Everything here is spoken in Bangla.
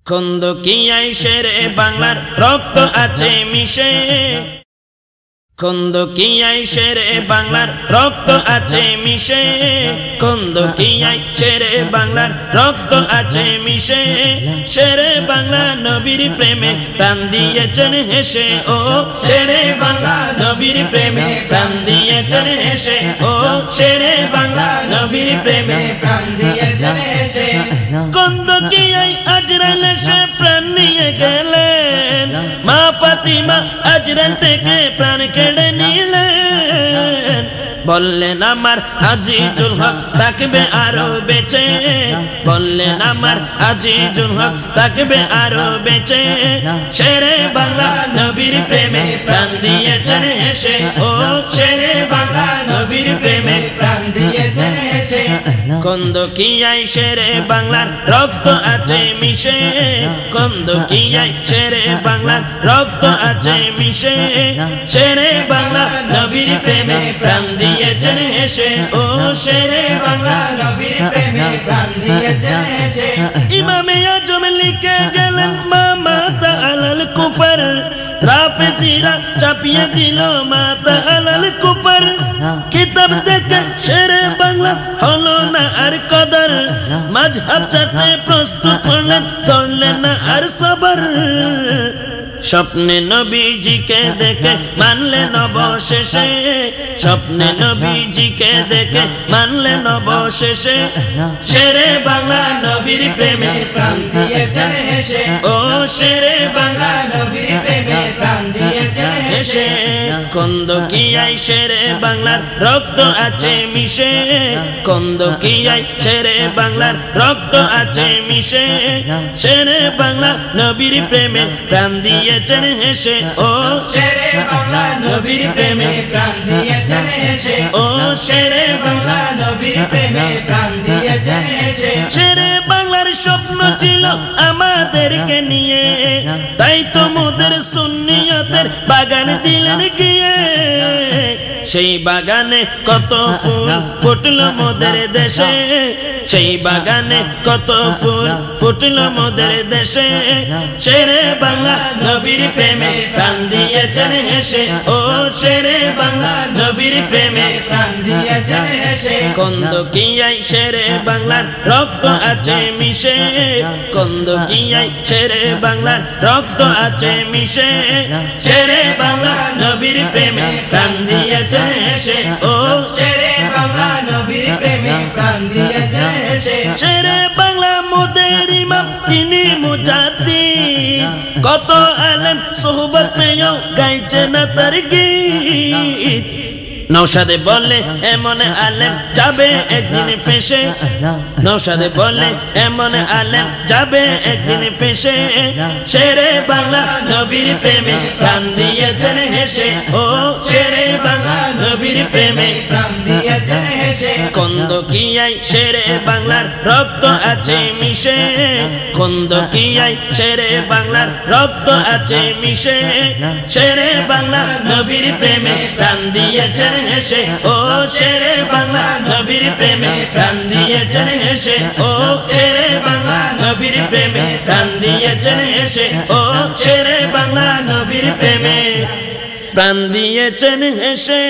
খন্দকিয়ায় শেরে বাংলার রক্ত আছে মিশে, খন্দকিয়ায় শেরে বাংলার রক্ত আছে মিশে, খন্দকিয়ায় শেরে বাংলার রক্ত আছে মিশে। শেরে বাংলা নবীর প্রেমে প্রাণ দিয়েছেন হেসে, ও শেরে বাংলা নবীর প্রেমে প্রাণ দিয়েছেন হেসে, ও শেরে বাংলা নবীর প্রেমে প্রাণ দিয়েছেন হেসে। খন্দকিয়ায় আজরাইল এসে প্রাণ নিয়ে গেলেন, মা ফাতিমা আজরাইল থেকে প্রাণ কেড়ে নিলেন। বললেন আমার আজিজুল হক থাকবে আরো বেঁচে, বললেন আমার আজিজুল হক থাকবে আরো বেঁচে। শেরে বাংলা নবীর প্রেমে প্রাণ দিয়েছেন হেসে, ও শেরে বাংলা নবীর প্রেমে প্রাণ দিয়েছেন হেসে। খন্দকিয়ায় শেরে বাংলার রক্ত আছে মিশে, খন্দকিয়ায় শেরে বাংলার রক্ত আছে মিশে। শেরে বাংলা নবীর প্রেমে প্রাণ দিয়েছেন হেসে, ও শেরে বাংলা নবীর প্রেমে প্রাণ দিয়েছেন হেসে। ইমামে আজম লিখে গেলেন মাতা আলাল কুফর, রাফেজিরা চাপিয়ে দিল মাতা আলাল কুফর। কিতাব দেখে শেরে বাংলা হলো না আর কদর, মাযহাব ছাড়তে প্রস্তুত হলেন ধরলেন না আর সবর। স্বপ্নে নবীজিকে দেখে মানলেন অবশেষে, স্বপ্নে নবীজিকে দেখে মানলেন অবশেষে। শেরে বাংলা নবীর প্রেমে প্রাণ দিয়েছেন হেসে, ও শেরে বাংলা নবীর প্রেমে প্রাণ দিয়েছেন হেসে। খন্দকিয়ায় শেরে বাংলার রক্ত আছে মিশে, খন্দকিয়ায় শেরে বাংলার রক্ত আছে মিশে। শেরে বাংলা নবীর প্রেমে প্রাণ দিয়েছেন হেসে, ও শেরে বাংলা নবীর প্রেমে প্রাণ দিয়েছেন হেসে, ও শেরে বাংলা নবীর প্রেমে প্রাণ দিয়েছেন হেসে। শেরে বাংলার স্বপ্ন ছিল আমাদেরকে নিয়ে, তাই তো মোদের সুন্নিয়তের বাগান দিলেন গিয়ে। সেই বাগানে কত ফুল ফুটলো মোদের দেশে, সেই বাগানে কত ফুল ফুটলো মোদের দেশে। শেরে বাংলা নবীর প্রেমে প্রাণ দিয়েছেন হেসে, ও শেরে বাংলা নবীর প্রেমে প্রাণ দিয়েছেন হেসে। খন্দকিয়ায় শেরে বাংলার রক্ত আছে মিশে, খন্দকিয়ায় শেরে বাংলার রক্ত আছে মিশে। শেরে বাংলা নবীর প্রেমে প্রাণ দিয়েছেন হেসে, ও শেরে বাংলা নবীর প্রেমে প্রাণ দিয়েছেন হেসে। শেরে বাংলা মোদের ইমাম তিনি মুজাদ্দিদ, কত আলেম সোহবত পেয়েও গাইছে না তার গীত। নওশাদে বলে এমন আলেম যাবে একদিন ফেসে, নওশাদে বলে এমন আলেম যাবে একদিন ফেসে। শেরে বাংলা নবীর প্রেমে প্রাণ দিয়েছেন হেসে, ও শেরে বাংলা নবীর প্রেমে প্রাণ দিয়েছেন হেসে। খন্দকিয়ায় শেরে বাংলার রক্ত আছে মিশে, খন্দকিয়ায় শেরে বাংলার রক্ত আছে মিশে। শেরে বাংলা নবীর প্রেমে প্রাণ দিয়েছেন হেসে, ও শেরে বাংলা নবীর প্রেমে প্রাণ দিয়েছেন হেসে, ও শেরে বাংলা নবীর প্রেমে প্রাণ দিয়েছেন হেসে, ও শেরে বাংলা নবীর প্রেমে প্রাণ দিয়েছেন হেসে।